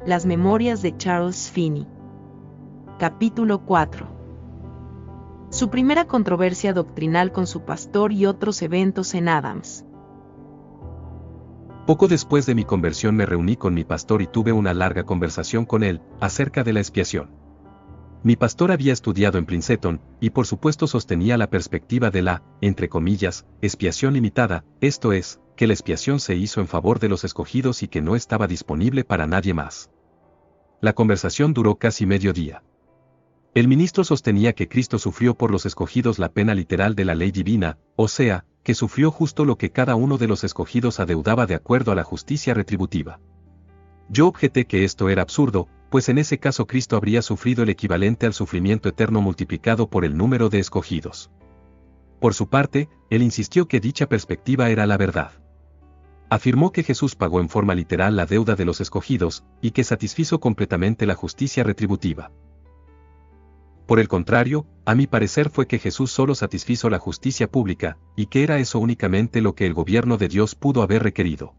Las memorias de Charles Finney. Capítulo 4. Su primera controversia doctrinal con su pastor y otros eventos en Adams. Poco después de mi conversión me reuní con mi pastor y tuve una larga conversación con él acerca de la expiación. Mi pastor había estudiado en Princeton, y por supuesto sostenía la perspectiva de la, entre comillas, expiación limitada, esto es, que la expiación se hizo en favor de los escogidos y que no estaba disponible para nadie más. La conversación duró casi medio día. El ministro sostenía que Cristo sufrió por los escogidos la pena literal de la ley divina, o sea, que sufrió justo lo que cada uno de los escogidos adeudaba de acuerdo a la justicia retributiva. Yo objeté que esto era absurdo, pues en ese caso Cristo habría sufrido el equivalente al sufrimiento eterno multiplicado por el número de escogidos. Por su parte, él insistió que dicha perspectiva era la verdad. Afirmó que Jesús pagó en forma literal la deuda de los escogidos, y que satisfizo completamente la justicia retributiva. Por el contrario, a mi parecer fue que Jesús solo satisfizo la justicia pública, y que era eso únicamente lo que el gobierno de Dios pudo haber requerido.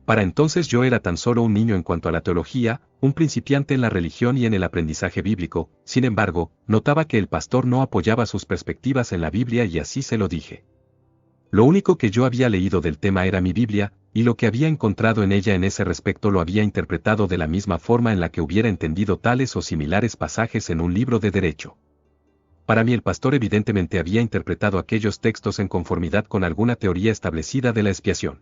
Para entonces yo era tan solo un niño en cuanto a la teología, un principiante en la religión y en el aprendizaje bíblico, sin embargo, notaba que el pastor no apoyaba sus perspectivas en la Biblia y así se lo dije. Lo único que yo había leído del tema era mi Biblia, y lo que había encontrado en ella en ese respecto lo había interpretado de la misma forma en la que hubiera entendido tales o similares pasajes en un libro de derecho. Para mí el pastor evidentemente había interpretado aquellos textos en conformidad con alguna teoría establecida de la expiación.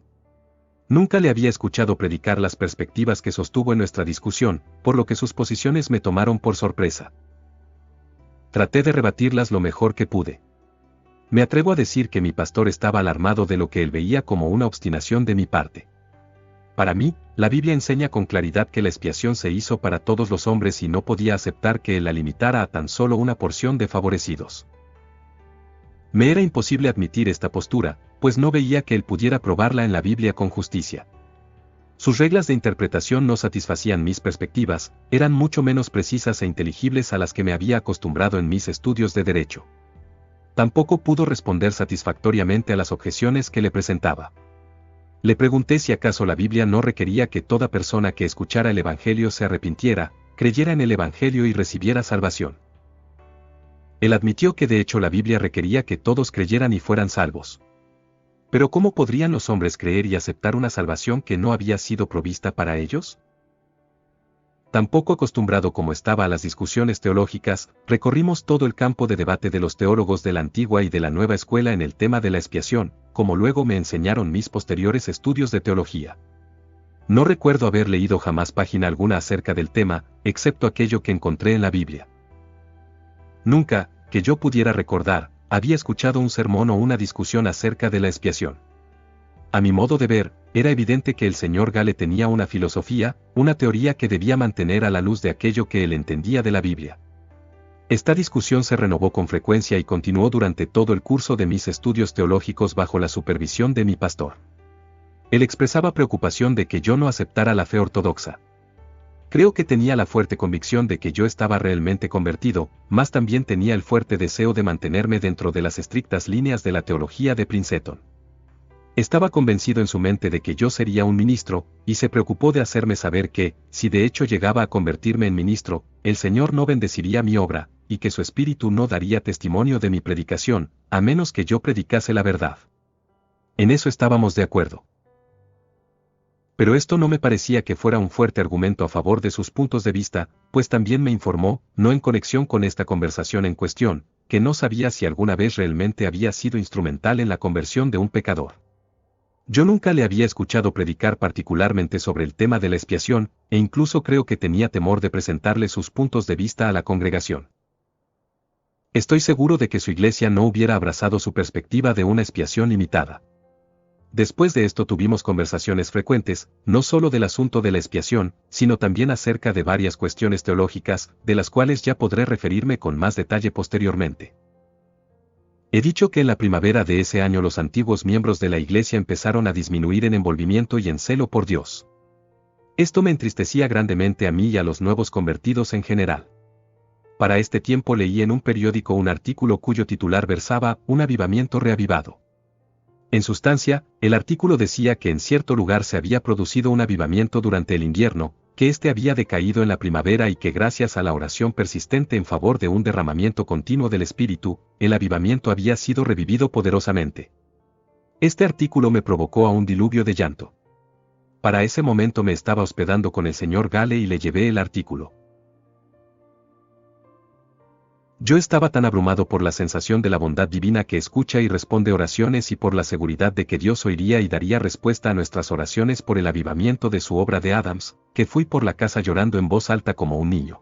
Nunca le había escuchado predicar las perspectivas que sostuvo en nuestra discusión, por lo que sus posiciones me tomaron por sorpresa. Traté de rebatirlas lo mejor que pude. Me atrevo a decir que mi pastor estaba alarmado de lo que él veía como una obstinación de mi parte. Para mí, la Biblia enseña con claridad que la expiación se hizo para todos los hombres y no podía aceptar que él la limitara a tan solo una porción de favorecidos. Me era imposible admitir esta postura, pues no veía que él pudiera probarla en la Biblia con justicia. Sus reglas de interpretación no satisfacían mis perspectivas, eran mucho menos precisas e inteligibles a las que me había acostumbrado en mis estudios de derecho. Tampoco pudo responder satisfactoriamente a las objeciones que le presentaba. Le pregunté si acaso la Biblia no requería que toda persona que escuchara el Evangelio se arrepintiera, creyera en el Evangelio y recibiera salvación. Él admitió que de hecho la Biblia requería que todos creyeran y fueran salvos. Pero ¿cómo podrían los hombres creer y aceptar una salvación que no había sido provista para ellos? Tampoco acostumbrado como estaba a las discusiones teológicas, recorrimos todo el campo de debate de los teólogos de la antigua y de la nueva escuela en el tema de la expiación, como luego me enseñaron mis posteriores estudios de teología. No recuerdo haber leído jamás página alguna acerca del tema, excepto aquello que encontré en la Biblia. Nunca, que yo pudiera recordar, había escuchado un sermón o una discusión acerca de la expiación. A mi modo de ver, era evidente que el señor Gale tenía una filosofía, una teoría que debía mantener a la luz de aquello que él entendía de la Biblia. Esta discusión se renovó con frecuencia y continuó durante todo el curso de mis estudios teológicos bajo la supervisión de mi pastor. Él expresaba preocupación de que yo no aceptara la fe ortodoxa. Creo que tenía la fuerte convicción de que yo estaba realmente convertido, mas también tenía el fuerte deseo de mantenerme dentro de las estrictas líneas de la teología de Princeton. Estaba convencido en su mente de que yo sería un ministro, y se preocupó de hacerme saber que, si de hecho llegaba a convertirme en ministro, el Señor no bendeciría mi obra, y que su espíritu no daría testimonio de mi predicación, a menos que yo predicase la verdad. En eso estábamos de acuerdo. Pero esto no me parecía que fuera un fuerte argumento a favor de sus puntos de vista, pues también me informó, no en conexión con esta conversación en cuestión, que no sabía si alguna vez realmente había sido instrumental en la conversión de un pecador. Yo nunca le había escuchado predicar particularmente sobre el tema de la expiación, e incluso creo que tenía temor de presentarle sus puntos de vista a la congregación. Estoy seguro de que su iglesia no hubiera abrazado su perspectiva de una expiación limitada. Después de esto tuvimos conversaciones frecuentes, no solo del asunto de la expiación, sino también acerca de varias cuestiones teológicas, de las cuales ya podré referirme con más detalle posteriormente. He dicho que en la primavera de ese año los antiguos miembros de la iglesia empezaron a disminuir en envolvimiento y en celo por Dios. Esto me entristecía grandemente a mí y a los nuevos convertidos en general. Para este tiempo leí en un periódico un artículo cuyo titular versaba "Un avivamiento reavivado". En sustancia, el artículo decía que en cierto lugar se había producido un avivamiento durante el invierno, que éste había decaído en la primavera y que gracias a la oración persistente en favor de un derramamiento continuo del Espíritu, el avivamiento había sido revivido poderosamente. Este artículo me provocó a un diluvio de llanto. Para ese momento me estaba hospedando con el señor Gale y le llevé el artículo. Yo estaba tan abrumado por la sensación de la bondad divina que escucha y responde oraciones y por la seguridad de que Dios oiría y daría respuesta a nuestras oraciones por el avivamiento de su obra de Adams, que fui por la casa llorando en voz alta como un niño.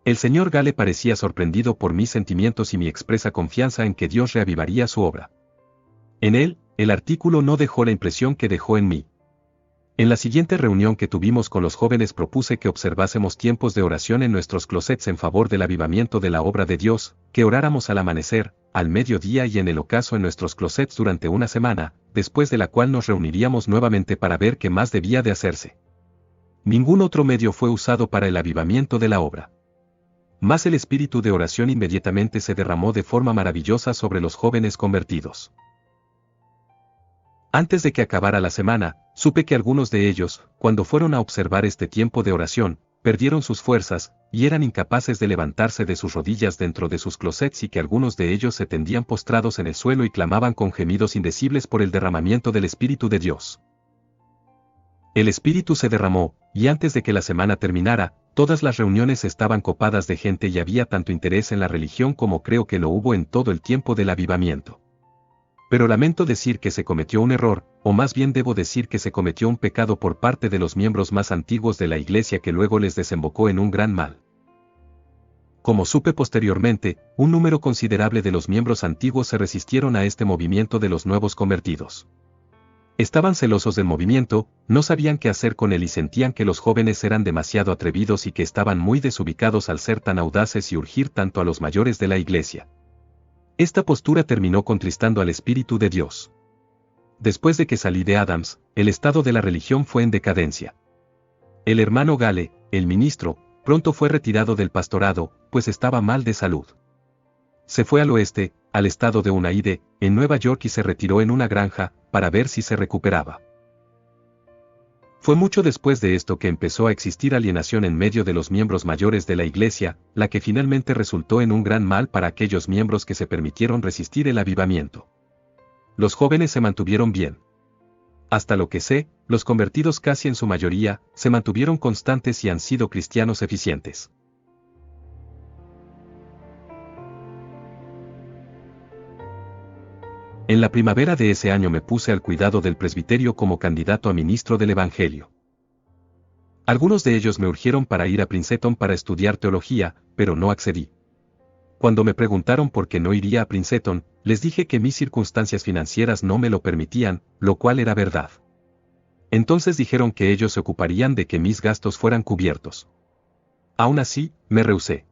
El señor Gale parecía sorprendido por mis sentimientos y mi expresa confianza en que Dios reavivaría su obra. En él, el artículo no dejó la impresión que dejó en mí. En la siguiente reunión que tuvimos con los jóvenes propuse que observásemos tiempos de oración en nuestros closets en favor del avivamiento de la obra de Dios, que oráramos al amanecer, al mediodía y en el ocaso en nuestros closets durante una semana, después de la cual nos reuniríamos nuevamente para ver qué más debía de hacerse. Ningún otro medio fue usado para el avivamiento de la obra. Mas el espíritu de oración inmediatamente se derramó de forma maravillosa sobre los jóvenes convertidos. Antes de que acabara la semana, supe que algunos de ellos, cuando fueron a observar este tiempo de oración, perdieron sus fuerzas, y eran incapaces de levantarse de sus rodillas dentro de sus closets y que algunos de ellos se tendían postrados en el suelo y clamaban con gemidos indecibles por el derramamiento del Espíritu de Dios. El Espíritu se derramó, y antes de que la semana terminara, todas las reuniones estaban copadas de gente y había tanto interés en la religión como creo que lo hubo en todo el tiempo del avivamiento. Pero lamento decir que se cometió un error, o más bien debo decir que se cometió un pecado por parte de los miembros más antiguos de la Iglesia que luego les desembocó en un gran mal. Como supe posteriormente, un número considerable de los miembros antiguos se resistieron a este movimiento de los nuevos convertidos. Estaban celosos del movimiento, no sabían qué hacer con él y sentían que los jóvenes eran demasiado atrevidos y que estaban muy desubicados al ser tan audaces y urgir tanto a los mayores de la Iglesia. Esta postura terminó contristando al Espíritu de Dios. Después de que salí de Adams, el estado de la religión fue en decadencia. El hermano Gale, el ministro, pronto fue retirado del pastorado, pues estaba mal de salud. Se fue al oeste, al estado de Unaide, en Nueva York y se retiró en una granja, para ver si se recuperaba. Fue mucho después de esto que empezó a existir alienación en medio de los miembros mayores de la Iglesia, la que finalmente resultó en un gran mal para aquellos miembros que se permitieron resistir el avivamiento. Los jóvenes se mantuvieron bien. Hasta lo que sé, los convertidos casi en su mayoría, se mantuvieron constantes y han sido cristianos eficientes. En la primavera de ese año me puse al cuidado del presbiterio como candidato a ministro del Evangelio. Algunos de ellos me urgieron para ir a Princeton para estudiar teología, pero no accedí. Cuando me preguntaron por qué no iría a Princeton, les dije que mis circunstancias financieras no me lo permitían, lo cual era verdad. Entonces dijeron que ellos se ocuparían de que mis gastos fueran cubiertos. Aún así, me rehusé.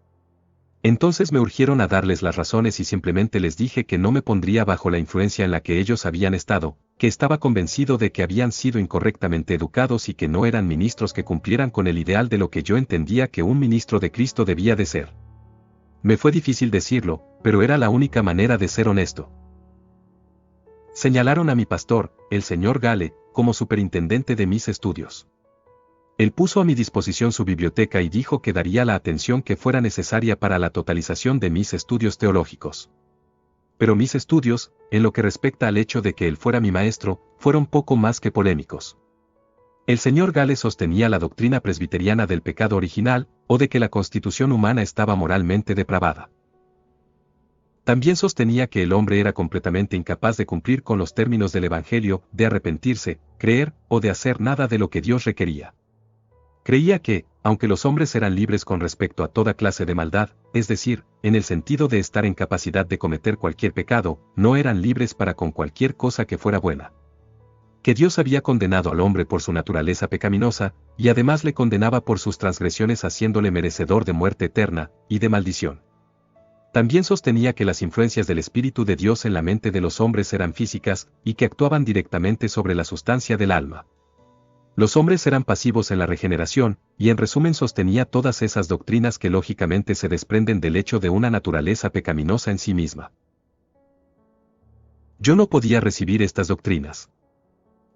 Entonces me urgieron a darles las razones y simplemente les dije que no me pondría bajo la influencia en la que ellos habían estado, que estaba convencido de que habían sido incorrectamente educados y que no eran ministros que cumplieran con el ideal de lo que yo entendía que un ministro de Cristo debía de ser. Me fue difícil decirlo, pero era la única manera de ser honesto. Señalaron a mi pastor, el señor Gale, como superintendente de mis estudios. Él puso a mi disposición su biblioteca y dijo que daría la atención que fuera necesaria para la totalización de mis estudios teológicos. Pero mis estudios, en lo que respecta al hecho de que él fuera mi maestro, fueron poco más que polémicos. El señor Gale sostenía la doctrina presbiteriana del pecado original, o de que la constitución humana estaba moralmente depravada. También sostenía que el hombre era completamente incapaz de cumplir con los términos del Evangelio, de arrepentirse, creer, o de hacer nada de lo que Dios requería. Creía que, aunque los hombres eran libres con respecto a toda clase de maldad, es decir, en el sentido de estar en capacidad de cometer cualquier pecado, no eran libres para con cualquier cosa que fuera buena. Que Dios había condenado al hombre por su naturaleza pecaminosa, y además le condenaba por sus transgresiones haciéndole merecedor de muerte eterna, y de maldición. También sostenía que las influencias del Espíritu de Dios en la mente de los hombres eran físicas, y que actuaban directamente sobre la sustancia del alma. Los hombres eran pasivos en la regeneración, y en resumen sostenía todas esas doctrinas que lógicamente se desprenden del hecho de una naturaleza pecaminosa en sí misma. Yo no podía recibir estas doctrinas.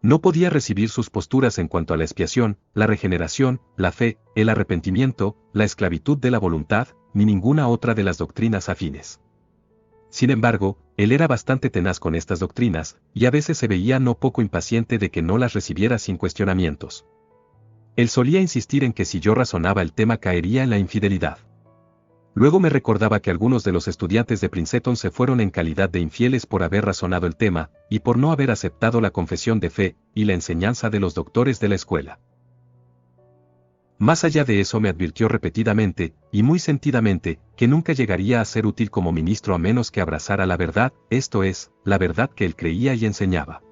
No podía recibir sus posturas en cuanto a la expiación, la regeneración, la fe, el arrepentimiento, la esclavitud de la voluntad, ni ninguna otra de las doctrinas afines. Sin embargo, él era bastante tenaz con estas doctrinas, y a veces se veía no poco impaciente de que no las recibiera sin cuestionamientos. Él solía insistir en que si yo razonaba el tema caería en la infidelidad. Luego me recordaba que algunos de los estudiantes de Princeton se fueron en calidad de infieles por haber razonado el tema, y por no haber aceptado la confesión de fe, y la enseñanza de los doctores de la escuela. Más allá de eso me advirtió repetidamente, y muy sentidamente, que nunca llegaría a ser útil como ministro a menos que abrazara la verdad, esto es, la verdad que él creía y enseñaba.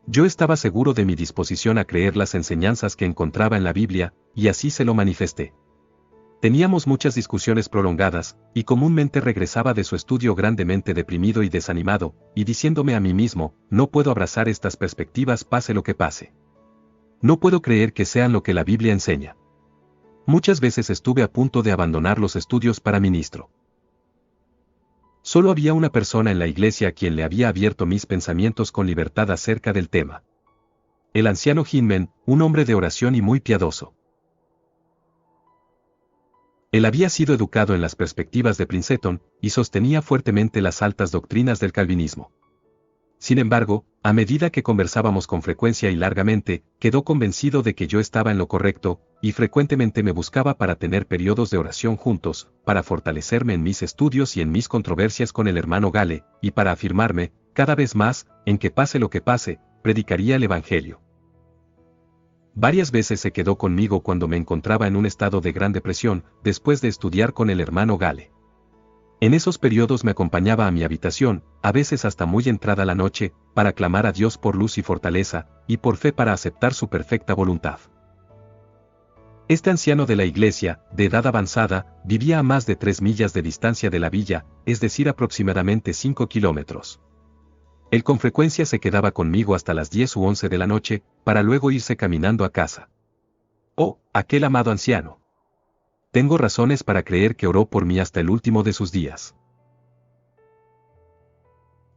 Yo estaba seguro de mi disposición a creer las enseñanzas que encontraba en la Biblia, y así se lo manifesté. Teníamos muchas discusiones prolongadas, y comúnmente regresaba de su estudio grandemente deprimido y desanimado, y diciéndome a mí mismo, no puedo abrazar estas perspectivas pase lo que pase. No puedo creer que sean lo que la Biblia enseña. Muchas veces estuve a punto de abandonar los estudios para ministro. Solo había una persona en la iglesia a quien le había abierto mis pensamientos con libertad acerca del tema. El anciano Hinman, un hombre de oración y muy piadoso. Él había sido educado en las perspectivas de Princeton, y sostenía fuertemente las altas doctrinas del calvinismo. Sin embargo, a medida que conversábamos con frecuencia y largamente, quedó convencido de que yo estaba en lo correcto, y frecuentemente me buscaba para tener periodos de oración juntos, para fortalecerme en mis estudios y en mis controversias con el hermano Gale, y para afirmarme, cada vez más, en que pase lo que pase, predicaría el Evangelio. Varias veces se quedó conmigo cuando me encontraba en un estado de gran depresión, después de estudiar con el hermano Gale. En esos periodos me acompañaba a mi habitación, a veces hasta muy entrada la noche, para clamar a Dios por luz y fortaleza, y por fe para aceptar su perfecta voluntad. Este anciano de la iglesia, de edad avanzada, vivía a más de 3 millas de distancia de la villa, es decir aproximadamente 5 kilómetros. Él con frecuencia se quedaba conmigo hasta las 10 u 11 de la noche, para luego irse caminando a casa. Oh, aquel amado anciano. Tengo razones para creer que oró por mí hasta el último de sus días.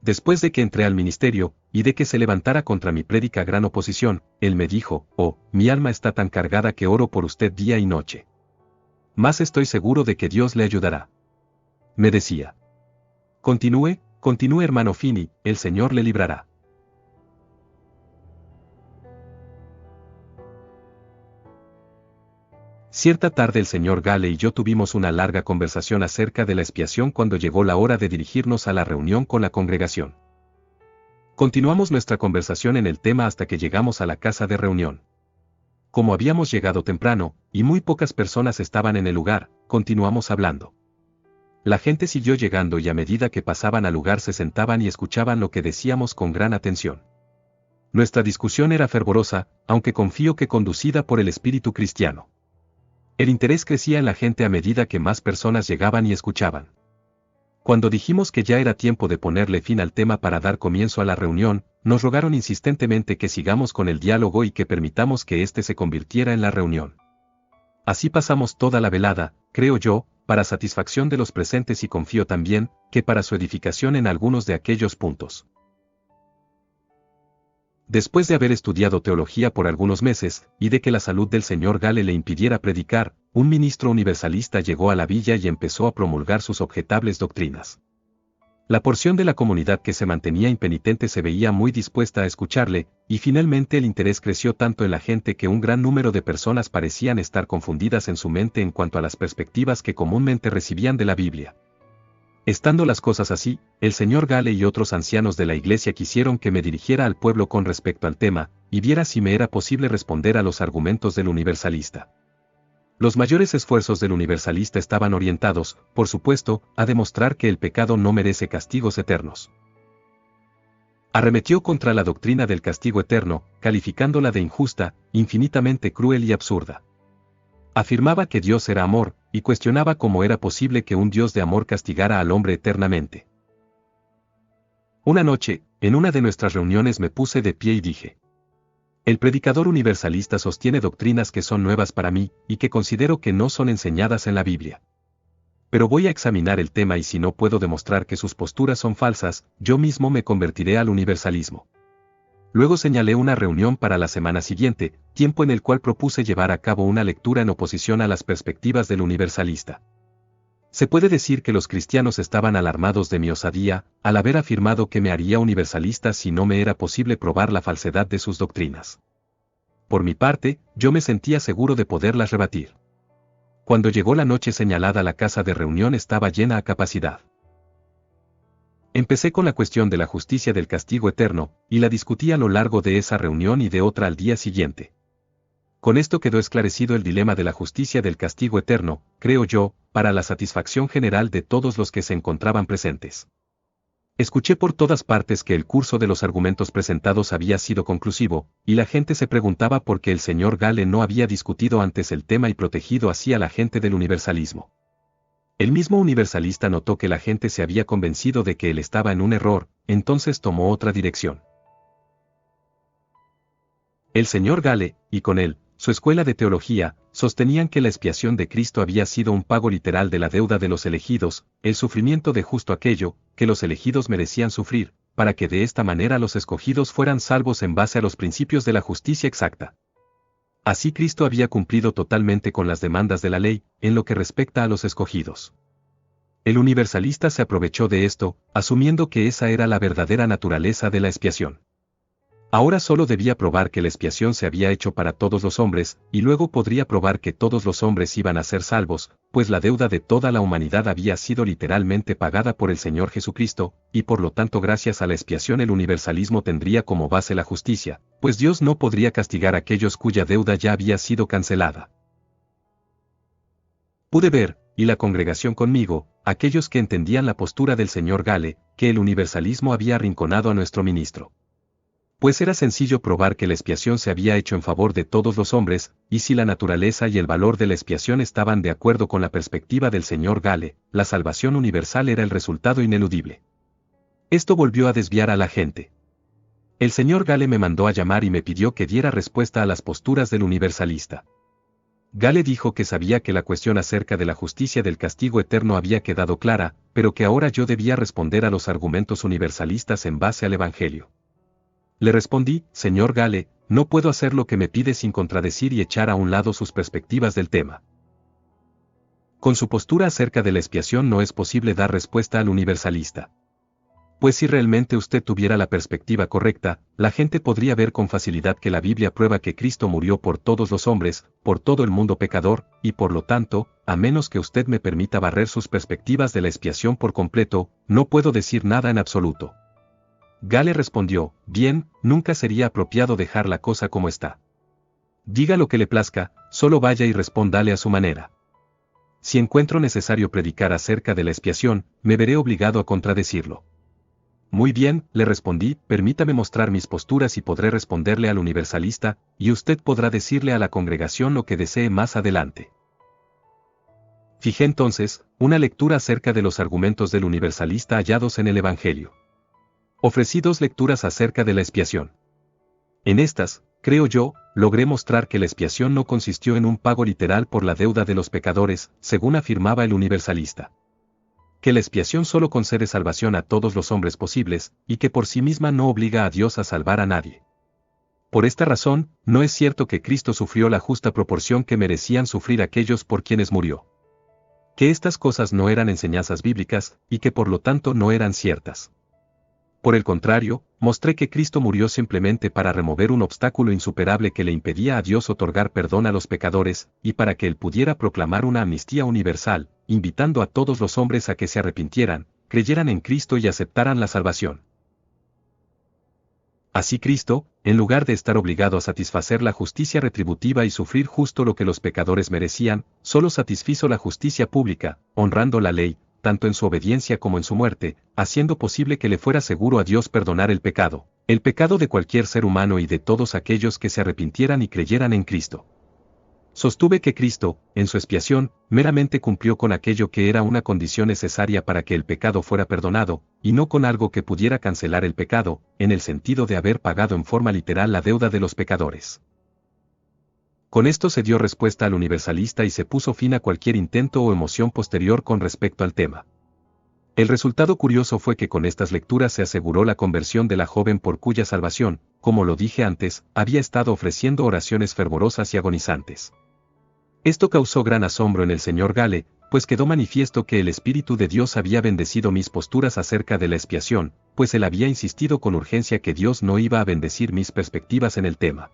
Después de que entré al ministerio, y de que se levantara contra mi prédica gran oposición, él me dijo, oh, mi alma está tan cargada que oro por usted día y noche. Más estoy seguro de que Dios le ayudará. Me decía. Continúe hermano Finney, el Señor le librará. Cierta tarde el señor Gale y yo tuvimos una larga conversación acerca de la expiación cuando llegó la hora de dirigirnos a la reunión con la congregación. Continuamos nuestra conversación en el tema hasta que llegamos a la casa de reunión. Como habíamos llegado temprano, y muy pocas personas estaban en el lugar, continuamos hablando. La gente siguió llegando y a medida que pasaban al lugar se sentaban y escuchaban lo que decíamos con gran atención. Nuestra discusión era fervorosa, aunque confío que conducida por el espíritu cristiano. El interés crecía en la gente a medida que más personas llegaban y escuchaban. Cuando dijimos que ya era tiempo de ponerle fin al tema para dar comienzo a la reunión, nos rogaron insistentemente que sigamos con el diálogo y que permitamos que éste se convirtiera en la reunión. Así pasamos toda la velada, creo yo, para satisfacción de los presentes y confío también, que para su edificación en algunos de aquellos puntos. Después de haber estudiado teología por algunos meses, y de que la salud del señor Gale le impidiera predicar, un ministro universalista llegó a la villa y empezó a promulgar sus objetables doctrinas. La porción de la comunidad que se mantenía impenitente se veía muy dispuesta a escucharle, y finalmente el interés creció tanto en la gente que un gran número de personas parecían estar confundidas en su mente en cuanto a las perspectivas que comúnmente recibían de la Biblia. Estando las cosas así, el señor Gale y otros ancianos de la iglesia quisieron que me dirigiera al pueblo con respecto al tema, y viera si me era posible responder a los argumentos del universalista. Los mayores esfuerzos del universalista estaban orientados, por supuesto, a demostrar que el pecado no merece castigos eternos. Arremetió contra la doctrina del castigo eterno, calificándola de injusta, infinitamente cruel y absurda. Afirmaba que Dios era amor, y cuestionaba cómo era posible que un Dios de amor castigara al hombre eternamente. Una noche, en una de nuestras reuniones me puse de pie y dije: el predicador universalista sostiene doctrinas que son nuevas para mí, y que considero que no son enseñadas en la Biblia. Pero voy a examinar el tema y si no puedo demostrar que sus posturas son falsas, yo mismo me convertiré al universalismo. Luego señalé una reunión para la semana siguiente, tiempo en el cual propuse llevar a cabo una lectura en oposición a las perspectivas del universalista. Se puede decir que los cristianos estaban alarmados de mi osadía, al haber afirmado que me haría universalista si no me era posible probar la falsedad de sus doctrinas. Por mi parte, yo me sentía seguro de poderlas rebatir. Cuando llegó la noche señalada, la casa de reunión estaba llena a capacidad. Empecé con la cuestión de la justicia del castigo eterno, y la discutí a lo largo de esa reunión y de otra al día siguiente. Con esto quedó esclarecido el dilema de la justicia del castigo eterno, creo yo, para la satisfacción general de todos los que se encontraban presentes. Escuché por todas partes que el curso de los argumentos presentados había sido conclusivo, y la gente se preguntaba por qué el señor Gale no había discutido antes el tema y protegido así a la gente del universalismo. El mismo universalista notó que la gente se había convencido de que él estaba en un error, entonces tomó otra dirección. El señor Gale, y con él, su escuela de teología, sostenían que la expiación de Cristo había sido un pago literal de la deuda de los elegidos, el sufrimiento de justo aquello que los elegidos merecían sufrir, para que de esta manera los escogidos fueran salvos en base a los principios de la justicia exacta. Así Cristo había cumplido totalmente con las demandas de la ley, en lo que respecta a los escogidos. El universalista se aprovechó de esto, asumiendo que esa era la verdadera naturaleza de la expiación. Ahora solo debía probar que la expiación se había hecho para todos los hombres, y luego podría probar que todos los hombres iban a ser salvos, pues la deuda de toda la humanidad había sido literalmente pagada por el Señor Jesucristo, y por lo tanto gracias a la expiación el universalismo tendría como base la justicia, pues Dios no podría castigar a aquellos cuya deuda ya había sido cancelada. Pude ver, y la congregación conmigo, aquellos que entendían la postura del señor Gale, que el universalismo había arrinconado a nuestro ministro. Pues era sencillo probar que la expiación se había hecho en favor de todos los hombres, y si la naturaleza y el valor de la expiación estaban de acuerdo con la perspectiva del señor Gale, la salvación universal era el resultado ineludible. Esto volvió a desviar a la gente. El señor Gale me mandó a llamar y me pidió que diera respuesta a las posturas del universalista. Gale dijo que sabía que la cuestión acerca de la justicia del castigo eterno había quedado clara, pero que ahora yo debía responder a los argumentos universalistas en base al Evangelio. Le respondí, señor Gale, no puedo hacer lo que me pide sin contradecir y echar a un lado sus perspectivas del tema. Con su postura acerca de la expiación no es posible dar respuesta al universalista. Pues si realmente usted tuviera la perspectiva correcta, la gente podría ver con facilidad que la Biblia prueba que Cristo murió por todos los hombres, por todo el mundo pecador, y por lo tanto, a menos que usted me permita barrer sus perspectivas de la expiación por completo, no puedo decir nada en absoluto. Gale respondió, bien, nunca sería apropiado dejar la cosa como está. Diga lo que le plazca, solo vaya y respóndale a su manera. Si encuentro necesario predicar acerca de la expiación, me veré obligado a contradecirlo. Muy bien, le respondí, permítame mostrar mis posturas y podré responderle al universalista, y usted podrá decirle a la congregación lo que desee más adelante. Fijé entonces, una lectura acerca de los argumentos del universalista hallados en el Evangelio. Ofrecí 2 lecturas acerca de la expiación. En estas, creo yo, logré mostrar que la expiación no consistió en un pago literal por la deuda de los pecadores, según afirmaba el universalista. Que la expiación solo concede salvación a todos los hombres posibles, y que por sí misma no obliga a Dios a salvar a nadie. Por esta razón, no es cierto que Cristo sufrió la justa proporción que merecían sufrir aquellos por quienes murió. Que estas cosas no eran enseñanzas bíblicas, y que por lo tanto no eran ciertas. Por el contrario, mostré que Cristo murió simplemente para remover un obstáculo insuperable que le impedía a Dios otorgar perdón a los pecadores, y para que él pudiera proclamar una amnistía universal, invitando a todos los hombres a que se arrepintieran, creyeran en Cristo y aceptaran la salvación. Así Cristo, en lugar de estar obligado a satisfacer la justicia retributiva y sufrir justo lo que los pecadores merecían, solo satisfizo la justicia pública, honrando la ley, tanto en su obediencia como en su muerte, haciendo posible que le fuera seguro a Dios perdonar el pecado de cualquier ser humano y de todos aquellos que se arrepintieran y creyeran en Cristo. Sostuve que Cristo, en su expiación, meramente cumplió con aquello que era una condición necesaria para que el pecado fuera perdonado, y no con algo que pudiera cancelar el pecado, en el sentido de haber pagado en forma literal la deuda de los pecadores. Con esto se dio respuesta al universalista y se puso fin a cualquier intento o emoción posterior con respecto al tema. El resultado curioso fue que con estas lecturas se aseguró la conversión de la joven por cuya salvación, como lo dije antes, había estado ofreciendo oraciones fervorosas y agonizantes. Esto causó gran asombro en el señor Gale, pues quedó manifiesto que el Espíritu de Dios había bendecido mis posturas acerca de la expiación, pues él había insistido con urgencia que Dios no iba a bendecir mis perspectivas en el tema.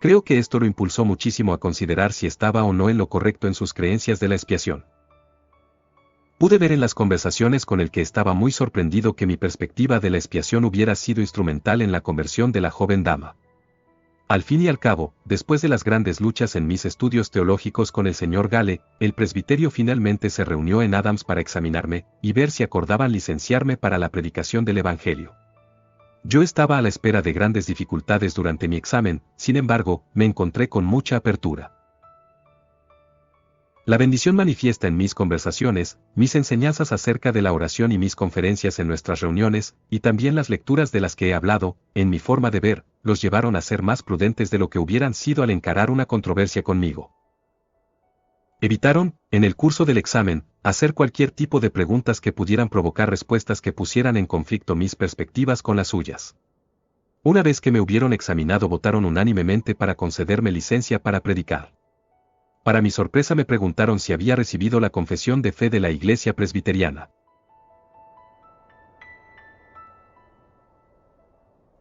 Creo que esto lo impulsó muchísimo a considerar si estaba o no en lo correcto en sus creencias de la expiación. Pude ver en las conversaciones con el que estaba muy sorprendido que mi perspectiva de la expiación hubiera sido instrumental en la conversión de la joven dama. Al fin y al cabo, después de las grandes luchas en mis estudios teológicos con el señor Gale, el presbiterio finalmente se reunió en Adams para examinarme y ver si acordaban licenciarme para la predicación del Evangelio. Yo estaba a la espera de grandes dificultades durante mi examen, sin embargo, me encontré con mucha apertura. La bendición manifiesta en mis conversaciones, mis enseñanzas acerca de la oración y mis conferencias en nuestras reuniones, y también las lecturas de las que he hablado, en mi forma de ver, los llevaron a ser más prudentes de lo que hubieran sido al encarar una controversia conmigo. Evitaron, en el curso del examen, hacer cualquier tipo de preguntas que pudieran provocar respuestas que pusieran en conflicto mis perspectivas con las suyas. Una vez que me hubieron examinado, votaron unánimemente para concederme licencia para predicar. Para mi sorpresa me preguntaron si había recibido la confesión de fe de la Iglesia Presbiteriana.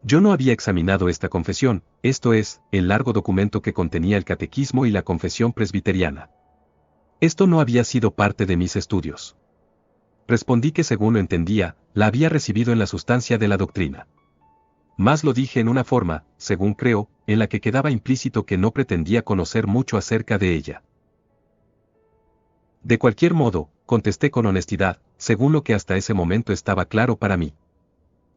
Yo no había examinado esta confesión, esto es, el largo documento que contenía el catequismo y la confesión presbiteriana. Esto no había sido parte de mis estudios. Respondí que según lo entendía, la había recibido en la sustancia de la doctrina. Más lo dije en una forma, según creo, en la que quedaba implícito que no pretendía conocer mucho acerca de ella. De cualquier modo, contesté con honestidad, según lo que hasta ese momento estaba claro para mí.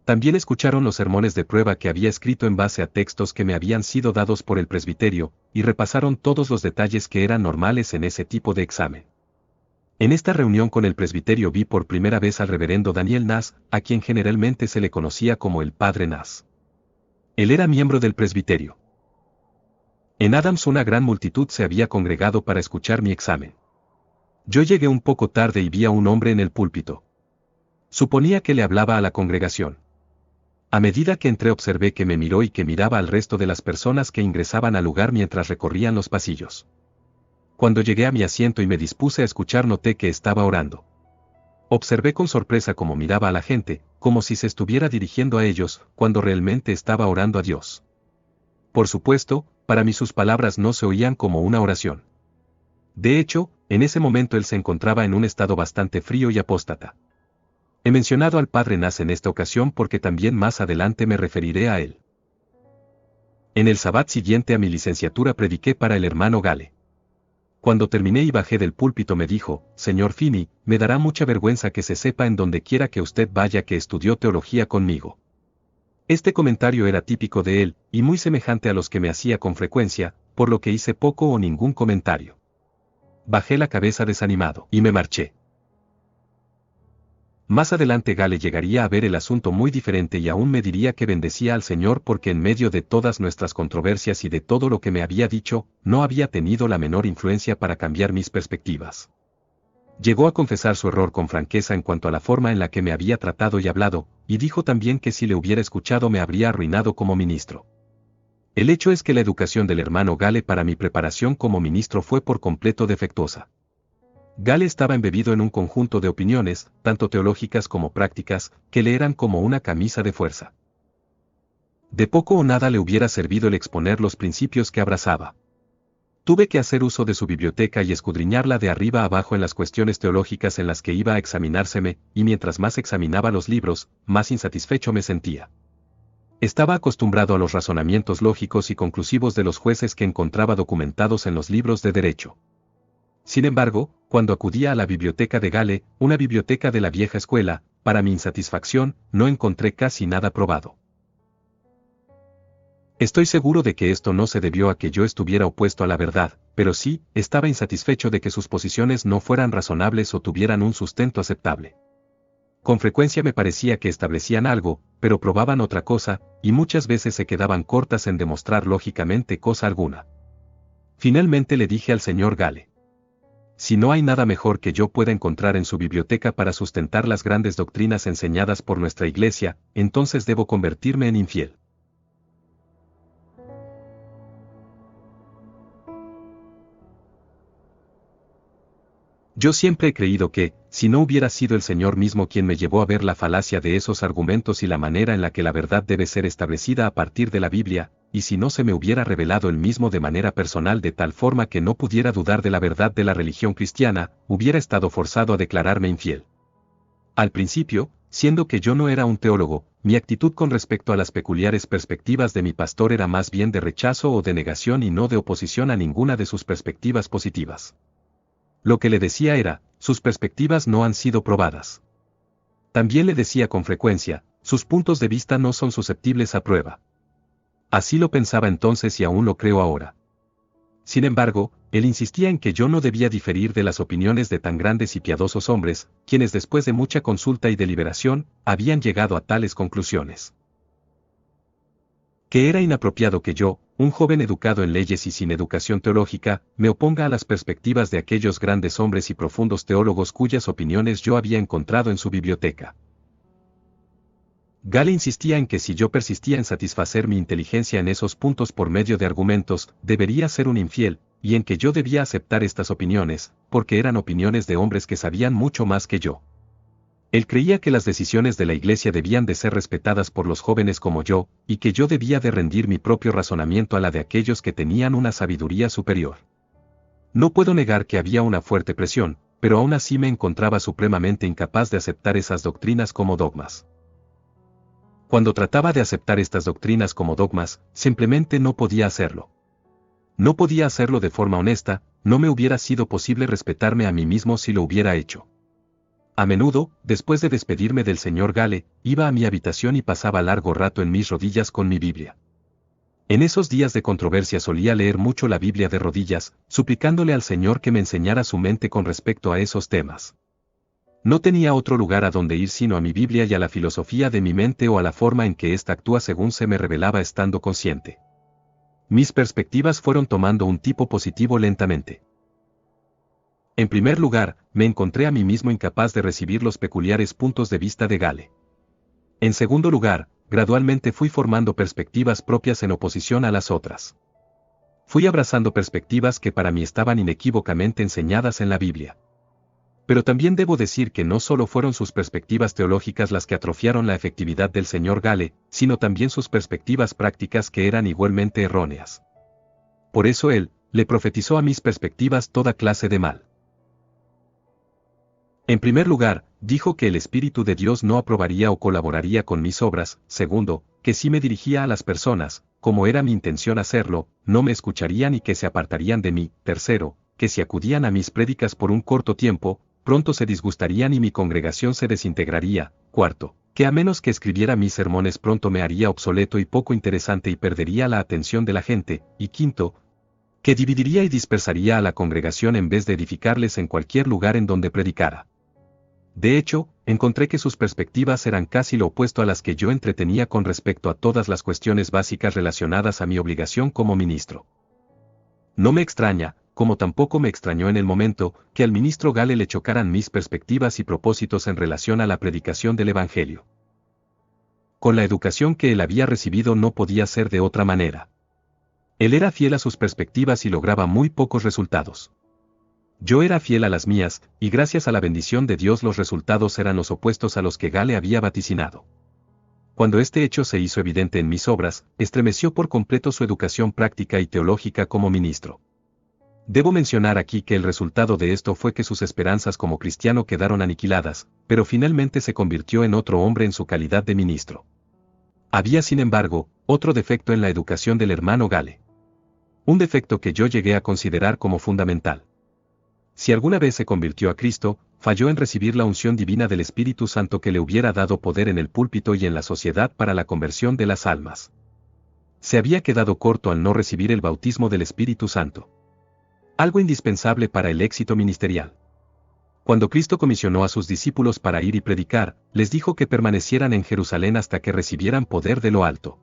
También escucharon los sermones de prueba que había escrito en base a textos que me habían sido dados por el presbiterio, y repasaron todos los detalles que eran normales en ese tipo de examen. En esta reunión con el presbiterio vi por primera vez al reverendo Daniel Nass, a quien generalmente se le conocía como el Padre Nass. Él era miembro del presbiterio. En Adams una gran multitud se había congregado para escuchar mi examen. Yo llegué un poco tarde y vi a un hombre en el púlpito. Suponía que le hablaba a la congregación. A medida que entré observé que me miró y que miraba al resto de las personas que ingresaban al lugar mientras recorrían los pasillos. Cuando llegué a mi asiento y me dispuse a escuchar, noté que estaba orando. Observé con sorpresa cómo miraba a la gente, como si se estuviera dirigiendo a ellos, cuando realmente estaba orando a Dios. Por supuesto, para mí sus palabras no se oían como una oración. De hecho, en ese momento él se encontraba en un estado bastante frío y apóstata. He mencionado al Padre Nass en esta ocasión porque también más adelante me referiré a él. En el sabbat siguiente a mi licenciatura prediqué para el hermano Gale. Cuando terminé y bajé del púlpito me dijo, «Señor Finney, me dará mucha vergüenza que se sepa en donde quiera que usted vaya que estudió teología conmigo». Este comentario era típico de él, y muy semejante a los que me hacía con frecuencia, por lo que hice poco o ningún comentario. Bajé la cabeza desanimado, y me marché. Más adelante Gale llegaría a ver el asunto muy diferente y aún me diría que bendecía al Señor porque en medio de todas nuestras controversias y de todo lo que me había dicho, no había tenido la menor influencia para cambiar mis perspectivas. Llegó a confesar su error con franqueza en cuanto a la forma en la que me había tratado y hablado, y dijo también que si le hubiera escuchado me habría arruinado como ministro. El hecho es que la educación del hermano Gale para mi preparación como ministro fue por completo defectuosa. Gale estaba embebido en un conjunto de opiniones, tanto teológicas como prácticas, que le eran como una camisa de fuerza. De poco o nada le hubiera servido el exponer los principios que abrazaba. Tuve que hacer uso de su biblioteca y escudriñarla de arriba a abajo en las cuestiones teológicas en las que iba a examinárseme, y mientras más examinaba los libros, más insatisfecho me sentía. Estaba acostumbrado a los razonamientos lógicos y conclusivos de los jueces que encontraba documentados en los libros de derecho. Sin embargo, cuando acudía a la biblioteca de Gale, una biblioteca de la vieja escuela, para mi insatisfacción, no encontré casi nada probado. Estoy seguro de que esto no se debió a que yo estuviera opuesto a la verdad, pero sí, estaba insatisfecho de que sus posiciones no fueran razonables o tuvieran un sustento aceptable. Con frecuencia me parecía que establecían algo, pero probaban otra cosa, y muchas veces se quedaban cortas en demostrar lógicamente cosa alguna. Finalmente le dije al señor Gale: si no hay nada mejor que yo pueda encontrar en su biblioteca para sustentar las grandes doctrinas enseñadas por nuestra Iglesia, entonces debo convertirme en infiel. Yo siempre he creído que, si no hubiera sido el Señor mismo quien me llevó a ver la falacia de esos argumentos y la manera en la que la verdad debe ser establecida a partir de la Biblia, y si no se me hubiera revelado él mismo de manera personal de tal forma que no pudiera dudar de la verdad de la religión cristiana, hubiera estado forzado a declararme infiel. Al principio, siendo que yo no era un teólogo, mi actitud con respecto a las peculiares perspectivas de mi pastor era más bien de rechazo o de negación y no de oposición a ninguna de sus perspectivas positivas. Lo que le decía era, sus perspectivas no han sido probadas. También le decía con frecuencia, sus puntos de vista no son susceptibles a prueba. Así lo pensaba entonces y aún lo creo ahora. Sin embargo, él insistía en que yo no debía diferir de las opiniones de tan grandes y piadosos hombres, quienes después de mucha consulta y deliberación, habían llegado a tales conclusiones. Que era inapropiado que yo, un joven educado en leyes y sin educación teológica, me oponga a las perspectivas de aquellos grandes hombres y profundos teólogos cuyas opiniones yo había encontrado en su biblioteca. Gale insistía en que si yo persistía en satisfacer mi inteligencia en esos puntos por medio de argumentos, debería ser un infiel, y en que yo debía aceptar estas opiniones, porque eran opiniones de hombres que sabían mucho más que yo. Él creía que las decisiones de la Iglesia debían de ser respetadas por los jóvenes como yo, y que yo debía de rendir mi propio razonamiento a la de aquellos que tenían una sabiduría superior. No puedo negar que había una fuerte presión, pero aún así me encontraba supremamente incapaz de aceptar esas doctrinas como dogmas. Cuando trataba de aceptar estas doctrinas como dogmas, simplemente no podía hacerlo. No podía hacerlo de forma honesta, no me hubiera sido posible respetarme a mí mismo si lo hubiera hecho. A menudo, después de despedirme del señor Gale, iba a mi habitación y pasaba largo rato en mis rodillas con mi Biblia. En esos días de controversia solía leer mucho la Biblia de rodillas, suplicándole al Señor que me enseñara su mente con respecto a esos temas. No tenía otro lugar a donde ir sino a mi Biblia y a la filosofía de mi mente o a la forma en que ésta actúa según se me revelaba estando consciente. Mis perspectivas fueron tomando un tipo positivo lentamente. En primer lugar, me encontré a mí mismo incapaz de recibir los peculiares puntos de vista de Gale. En segundo lugar, gradualmente fui formando perspectivas propias en oposición a las otras. Fui abrazando perspectivas que para mí estaban inequívocamente enseñadas en la Biblia. Pero también debo decir que no solo fueron sus perspectivas teológicas las que atrofiaron la efectividad del señor Gale, sino también sus perspectivas prácticas que eran igualmente erróneas. Por eso él, le profetizó a mis perspectivas toda clase de mal. En primer lugar, dijo que el Espíritu de Dios no aprobaría o colaboraría con mis obras. Segundo, que si me dirigía a las personas, como era mi intención hacerlo, no me escucharían y que se apartarían de mí. Tercero, que si acudían a mis prédicas por un corto tiempo, pronto se disgustarían y mi congregación se desintegraría. Cuarto, que a menos que escribiera mis sermones pronto me haría obsoleto y poco interesante y perdería la atención de la gente. Y quinto, que dividiría y dispersaría a la congregación en vez de edificarles en cualquier lugar en donde predicara. De hecho, encontré que sus perspectivas eran casi lo opuesto a las que yo entretenía con respecto a todas las cuestiones básicas relacionadas a mi obligación como ministro. No me extraña, como tampoco me extrañó en el momento, que al ministro Gale le chocaran mis perspectivas y propósitos en relación a la predicación del Evangelio. Con la educación que él había recibido no podía ser de otra manera. Él era fiel a sus perspectivas y lograba muy pocos resultados. Yo era fiel a las mías, y gracias a la bendición de Dios los resultados eran los opuestos a los que Gale había vaticinado. Cuando este hecho se hizo evidente en mis obras, estremeció por completo su educación práctica y teológica como ministro. Debo mencionar aquí que el resultado de esto fue que sus esperanzas como cristiano quedaron aniquiladas, pero finalmente se convirtió en otro hombre en su calidad de ministro. Había sin embargo, otro defecto en la educación del hermano Gale. Un defecto que yo llegué a considerar como fundamental. Si alguna vez se convirtió a Cristo, falló en recibir la unción divina del Espíritu Santo que le hubiera dado poder en el púlpito y en la sociedad para la conversión de las almas. Se había quedado corto al no recibir el bautismo del Espíritu Santo. Algo indispensable para el éxito ministerial. Cuando Cristo comisionó a sus discípulos para ir y predicar, les dijo que permanecieran en Jerusalén hasta que recibieran poder de lo alto.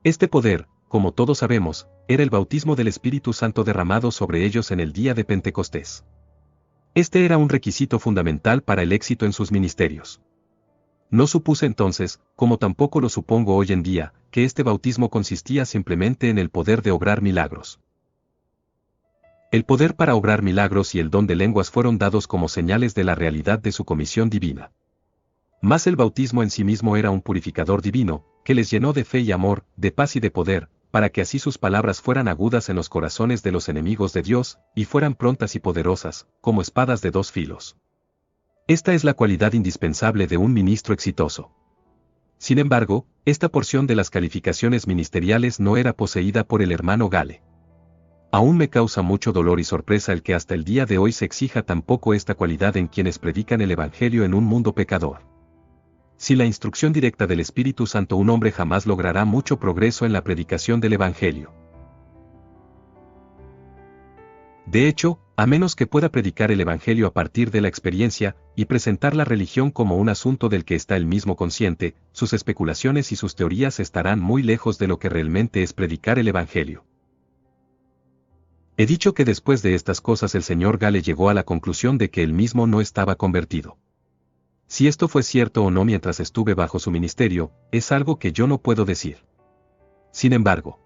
Este poder, como todos sabemos, era el bautismo del Espíritu Santo derramado sobre ellos en el día de Pentecostés. Este era un requisito fundamental para el éxito en sus ministerios. No supuse entonces, como tampoco lo supongo hoy en día, que este bautismo consistía simplemente en el poder de obrar milagros. El poder para obrar milagros y el don de lenguas fueron dados como señales de la realidad de su comisión divina. Mas el bautismo en sí mismo era un purificador divino, que les llenó de fe y amor, de paz y de poder, para que así sus palabras fueran agudas en los corazones de los enemigos de Dios, y fueran prontas y poderosas, como espadas de dos filos. Esta es la cualidad indispensable de un ministro exitoso. Sin embargo, esta porción de las calificaciones ministeriales no era poseída por el hermano Gale. Aún me causa mucho dolor y sorpresa el que hasta el día de hoy se exija tan poco esta cualidad en quienes predican el Evangelio en un mundo pecador. Sin la instrucción directa del Espíritu Santo, un hombre jamás logrará mucho progreso en la predicación del Evangelio. De hecho, a menos que pueda predicar el Evangelio a partir de la experiencia, y presentar la religión como un asunto del que está él mismo consciente, sus especulaciones y sus teorías estarán muy lejos de lo que realmente es predicar el Evangelio. He dicho que después de estas cosas el señor Gale llegó a la conclusión de que él mismo no estaba convertido. Si esto fue cierto o no mientras estuve bajo su ministerio, es algo que yo no puedo decir. Sin embargo,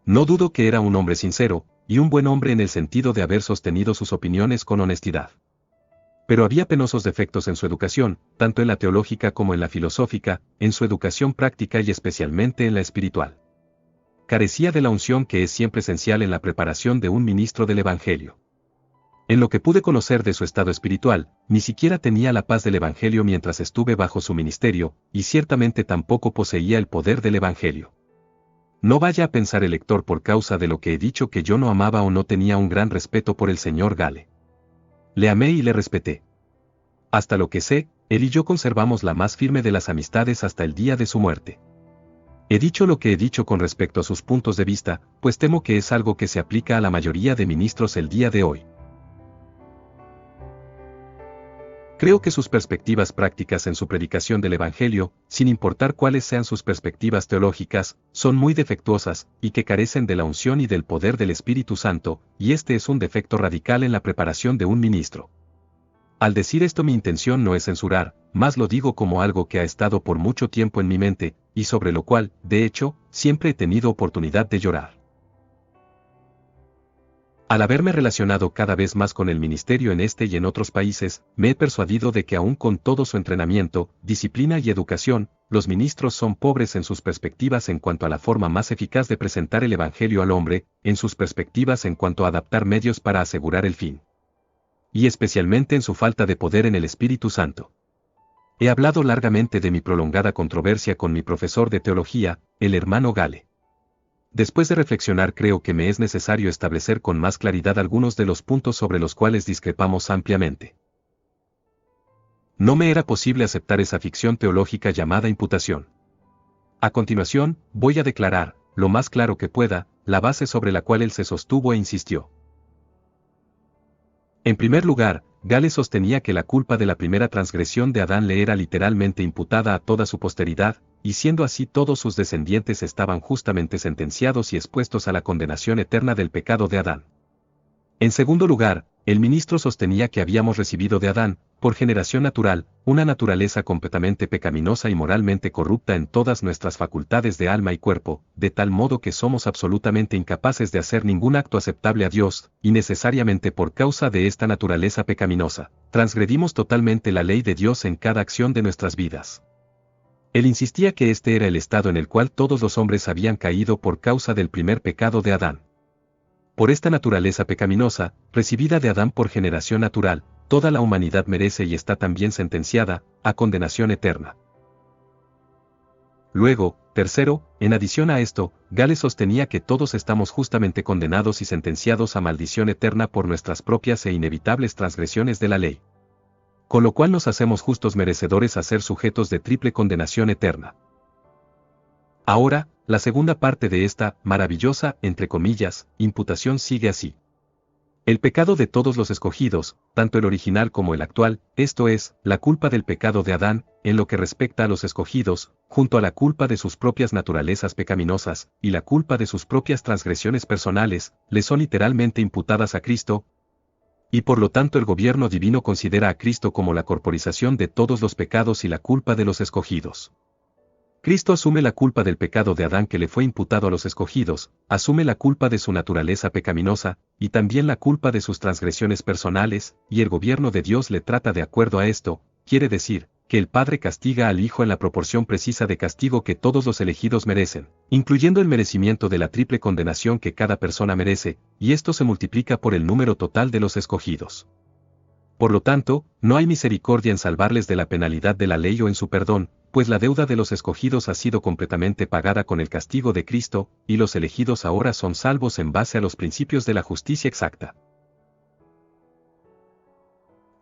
no dudo que era un hombre sincero, y un buen hombre en el sentido de haber sostenido sus opiniones con honestidad. Pero había penosos defectos en su educación, tanto en la teológica como en la filosófica, en su educación práctica y especialmente en la espiritual. Carecía de la unción que es siempre esencial en la preparación de un ministro del Evangelio. En lo que pude conocer de su estado espiritual, ni siquiera tenía la paz del Evangelio mientras estuve bajo su ministerio, y ciertamente tampoco poseía el poder del Evangelio. No vaya a pensar el lector por causa de lo que he dicho que yo no amaba o no tenía un gran respeto por el señor Gale. Le amé y le respeté. Hasta lo que sé, él y yo conservamos la más firme de las amistades hasta el día de su muerte. He dicho lo que he dicho con respecto a sus puntos de vista, pues temo que es algo que se aplica a la mayoría de ministros el día de hoy. Creo que sus perspectivas prácticas en su predicación del Evangelio, sin importar cuáles sean sus perspectivas teológicas, son muy defectuosas, y que carecen de la unción y del poder del Espíritu Santo, y este es un defecto radical en la preparación de un ministro. Al decir esto mi intención no es censurar, más lo digo como algo que ha estado por mucho tiempo en mi mente, y sobre lo cual, de hecho, siempre he tenido oportunidad de llorar. Al haberme relacionado cada vez más con el ministerio en este y en otros países, me he persuadido de que aún con todo su entrenamiento, disciplina y educación, los ministros son pobres en sus perspectivas en cuanto a la forma más eficaz de presentar el Evangelio al hombre, en sus perspectivas en cuanto a adaptar medios para asegurar el fin. Y especialmente en su falta de poder en el Espíritu Santo. He hablado largamente de mi prolongada controversia con mi profesor de teología, el hermano Gale. Después de reflexionar creo que me es necesario establecer con más claridad algunos de los puntos sobre los cuales discrepamos ampliamente. No me era posible aceptar esa ficción teológica llamada imputación. A continuación, voy a declarar, lo más claro que pueda, la base sobre la cual él se sostuvo e insistió. En primer lugar, Gale sostenía que la culpa de la primera transgresión de Adán le era literalmente imputada a toda su posteridad, y siendo así todos sus descendientes estaban justamente sentenciados y expuestos a la condenación eterna del pecado de Adán. En segundo lugar, el ministro sostenía que habíamos recibido de Adán, por generación natural, una naturaleza completamente pecaminosa y moralmente corrupta en todas nuestras facultades de alma y cuerpo, de tal modo que somos absolutamente incapaces de hacer ningún acto aceptable a Dios, y necesariamente por causa de esta naturaleza pecaminosa, transgredimos totalmente la ley de Dios en cada acción de nuestras vidas. Él insistía que este era el estado en el cual todos los hombres habían caído por causa del primer pecado de Adán. Por esta naturaleza pecaminosa, recibida de Adán por generación natural, toda la humanidad merece y está también sentenciada a condenación eterna. Luego, tercero, en adición a esto, Gale sostenía que todos estamos justamente condenados y sentenciados a maldición eterna por nuestras propias e inevitables transgresiones de la ley. Con lo cual nos hacemos justos merecedores a ser sujetos de triple condenación eterna. Ahora, la segunda parte de esta maravillosa, entre comillas, imputación sigue así. El pecado de todos los escogidos, tanto el original como el actual, esto es, la culpa del pecado de Adán, en lo que respecta a los escogidos, junto a la culpa de sus propias naturalezas pecaminosas, y la culpa de sus propias transgresiones personales, le son literalmente imputadas a Cristo. Y por lo tanto el gobierno divino considera a Cristo como la corporización de todos los pecados y la culpa de los escogidos. Cristo asume la culpa del pecado de Adán que le fue imputado a los escogidos, asume la culpa de su naturaleza pecaminosa, y también la culpa de sus transgresiones personales, y el gobierno de Dios le trata de acuerdo a esto, quiere decir, que el Padre castiga al Hijo en la proporción precisa de castigo que todos los elegidos merecen, incluyendo el merecimiento de la triple condenación que cada persona merece, y esto se multiplica por el número total de los escogidos. Por lo tanto, no hay misericordia en salvarles de la penalidad de la ley o en su perdón, pues la deuda de los escogidos ha sido completamente pagada con el castigo de Cristo, y los elegidos ahora son salvos en base a los principios de la justicia exacta.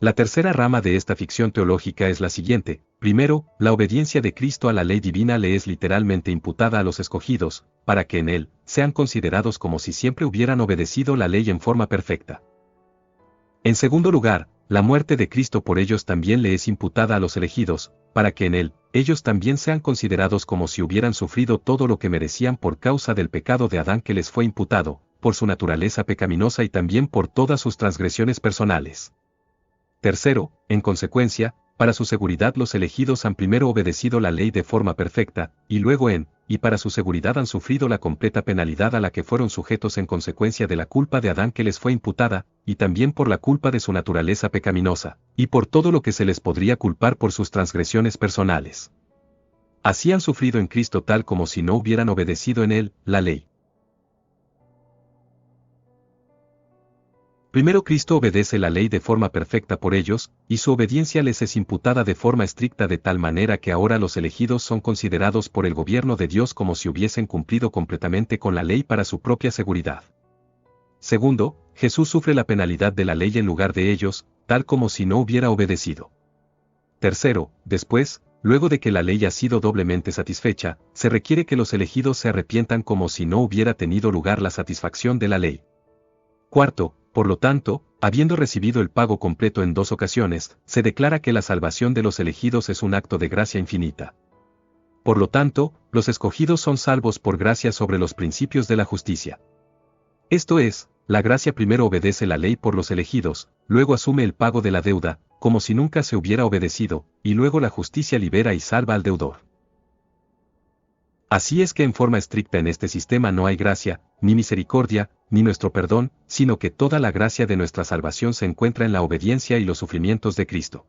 La tercera rama de esta ficción teológica es la siguiente. Primero, la obediencia de Cristo a la ley divina le es literalmente imputada a los escogidos, para que en él sean considerados como si siempre hubieran obedecido la ley en forma perfecta. En segundo lugar, la muerte de Cristo por ellos también le es imputada a los elegidos, para que en él ellos también sean considerados como si hubieran sufrido todo lo que merecían por causa del pecado de Adán que les fue imputado, por su naturaleza pecaminosa y también por todas sus transgresiones personales. Tercero, en consecuencia, para su seguridad los elegidos han primero obedecido la ley de forma perfecta, y luego y para su seguridad han sufrido la completa penalidad a la que fueron sujetos en consecuencia de la culpa de Adán que les fue imputada, y también por la culpa de su naturaleza pecaminosa, y por todo lo que se les podría culpar por sus transgresiones personales. Así han sufrido en Cristo tal como si no hubieran obedecido en él, la ley. Primero Cristo obedece la ley de forma perfecta por ellos, y su obediencia les es imputada de forma estricta de tal manera que ahora los elegidos son considerados por el gobierno de Dios como si hubiesen cumplido completamente con la ley para su propia seguridad. Segundo, Jesús sufre la penalidad de la ley en lugar de ellos, tal como si no hubiera obedecido. Tercero, después, luego de que la ley ha sido doblemente satisfecha, se requiere que los elegidos se arrepientan como si no hubiera tenido lugar la satisfacción de la ley. Cuarto, por lo tanto, habiendo recibido el pago completo en dos ocasiones, se declara que la salvación de los elegidos es un acto de gracia infinita. Por lo tanto, los escogidos son salvos por gracia sobre los principios de la justicia. Esto es, la gracia primero obedece la ley por los elegidos, luego asume el pago de la deuda, como si nunca se hubiera obedecido, y luego la justicia libera y salva al deudor. Así es que en forma estricta en este sistema no hay gracia, ni misericordia, ni nuestro perdón, sino que toda la gracia de nuestra salvación se encuentra en la obediencia y los sufrimientos de Cristo.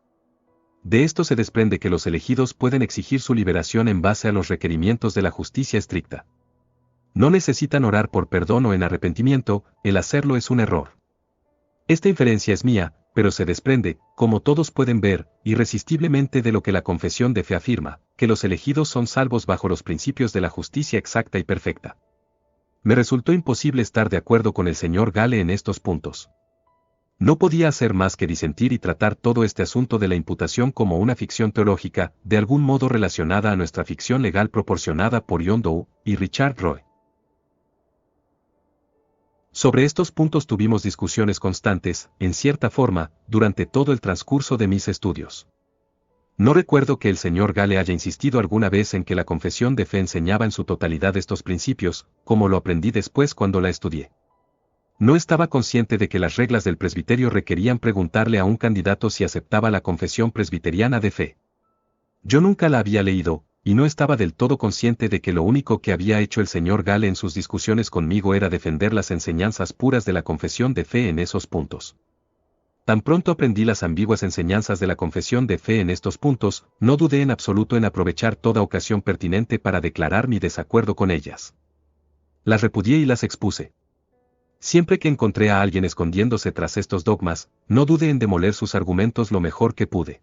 De esto se desprende que los elegidos pueden exigir su liberación en base a los requerimientos de la justicia estricta. No necesitan orar por perdón o en arrepentimiento, el hacerlo es un error. Esta inferencia es mía, pero se desprende, como todos pueden ver, irresistiblemente de lo que la confesión de fe afirma, que los elegidos son salvos bajo los principios de la justicia exacta y perfecta. Me resultó imposible estar de acuerdo con el señor Gale en estos puntos. No podía hacer más que disentir y tratar todo este asunto de la imputación como una ficción teológica, de algún modo relacionada a nuestra ficción legal proporcionada por John Doe y Richard Roe. Sobre estos puntos tuvimos discusiones constantes, en cierta forma, durante todo el transcurso de mis estudios. No recuerdo que el señor Gale haya insistido alguna vez en que la confesión de fe enseñaba en su totalidad estos principios, como lo aprendí después cuando la estudié. No estaba consciente de que las reglas del presbiterio requerían preguntarle a un candidato si aceptaba la confesión presbiteriana de fe. Yo nunca la había leído, y no estaba del todo consciente de que lo único que había hecho el señor Gale en sus discusiones conmigo era defender las enseñanzas puras de la confesión de fe en esos puntos. Tan pronto aprendí las ambiguas enseñanzas de la confesión de fe en estos puntos, no dudé en absoluto en aprovechar toda ocasión pertinente para declarar mi desacuerdo con ellas. Las repudié y las expuse. Siempre que encontré a alguien escondiéndose tras estos dogmas, no dudé en demoler sus argumentos lo mejor que pude.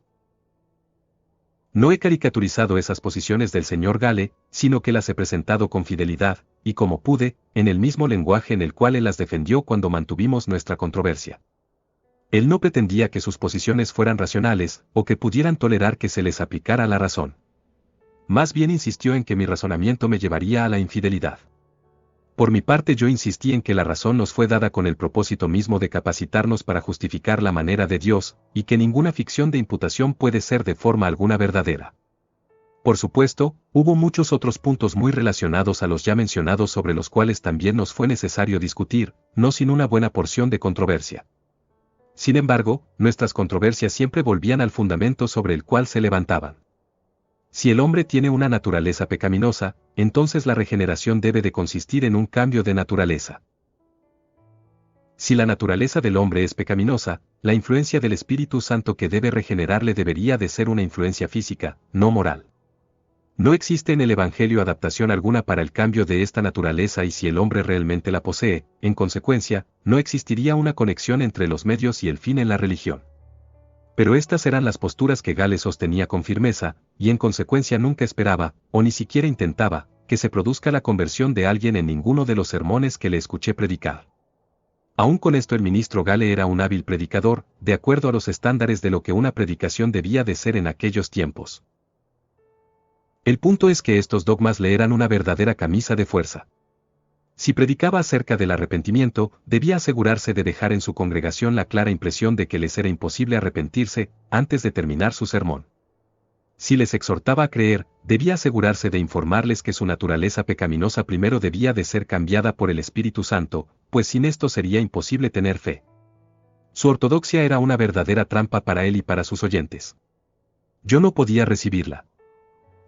No he caricaturizado esas posiciones del señor Gale, sino que las he presentado con fidelidad, y como pude, en el mismo lenguaje en el cual él las defendió cuando mantuvimos nuestra controversia. Él no pretendía que sus posiciones fueran racionales, o que pudieran tolerar que se les aplicara la razón. Más bien insistió en que mi razonamiento me llevaría a la infidelidad. Por mi parte yo insistí en que la razón nos fue dada con el propósito mismo de capacitarnos para justificar la manera de Dios, y que ninguna ficción de imputación puede ser de forma alguna verdadera. Por supuesto, hubo muchos otros puntos muy relacionados a los ya mencionados sobre los cuales también nos fue necesario discutir, no sin una buena porción de controversia. Sin embargo, nuestras controversias siempre volvían al fundamento sobre el cual se levantaban. Si el hombre tiene una naturaleza pecaminosa, entonces la regeneración debe de consistir en un cambio de naturaleza. Si la naturaleza del hombre es pecaminosa, la influencia del Espíritu Santo que debe regenerarle debería de ser una influencia física, no moral. No existe en el Evangelio adaptación alguna para el cambio de esta naturaleza y si el hombre realmente la posee, en consecuencia, no existiría una conexión entre los medios y el fin en la religión. Pero estas eran las posturas que Gale sostenía con firmeza, y en consecuencia nunca esperaba, o ni siquiera intentaba, que se produzca la conversión de alguien en ninguno de los sermones que le escuché predicar. Aún con esto el ministro Gale era un hábil predicador, de acuerdo a los estándares de lo que una predicación debía de ser en aquellos tiempos. El punto es que estos dogmas le eran una verdadera camisa de fuerza. Si predicaba acerca del arrepentimiento, debía asegurarse de dejar en su congregación la clara impresión de que les era imposible arrepentirse antes de terminar su sermón. Si les exhortaba a creer, debía asegurarse de informarles que su naturaleza pecaminosa primero debía de ser cambiada por el Espíritu Santo, pues sin esto sería imposible tener fe. Su ortodoxia era una verdadera trampa para él y para sus oyentes. Yo no podía recibirla.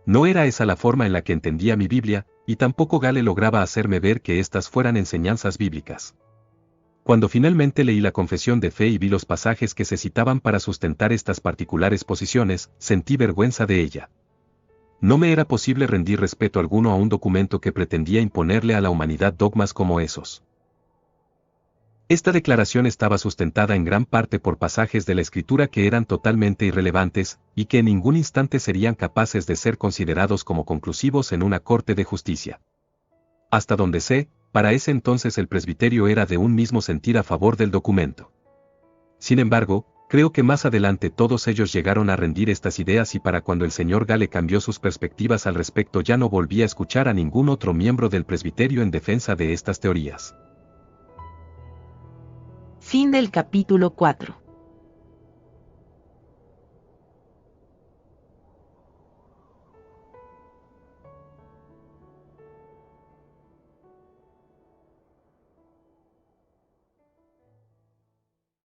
No era esa la forma en la que entendía mi Biblia, y tampoco Gale lograba hacerme ver que estas fueran enseñanzas bíblicas. Cuando finalmente leí la confesión de fe y vi los pasajes que se citaban para sustentar estas particulares posiciones, sentí vergüenza de ella. No me era posible rendir respeto alguno a un documento que pretendía imponerle a la humanidad dogmas como esos. Esta declaración estaba sustentada en gran parte por pasajes de la Escritura que eran totalmente irrelevantes, y que en ningún instante serían capaces de ser considerados como conclusivos en una corte de justicia. Hasta donde sé, para ese entonces el presbiterio era de un mismo sentir a favor del documento. Sin embargo, creo que más adelante todos ellos llegaron a rendir estas ideas y para cuando el señor Gale cambió sus perspectivas al respecto ya no volví a escuchar a ningún otro miembro del presbiterio en defensa de estas teorías. Fin del capítulo 4.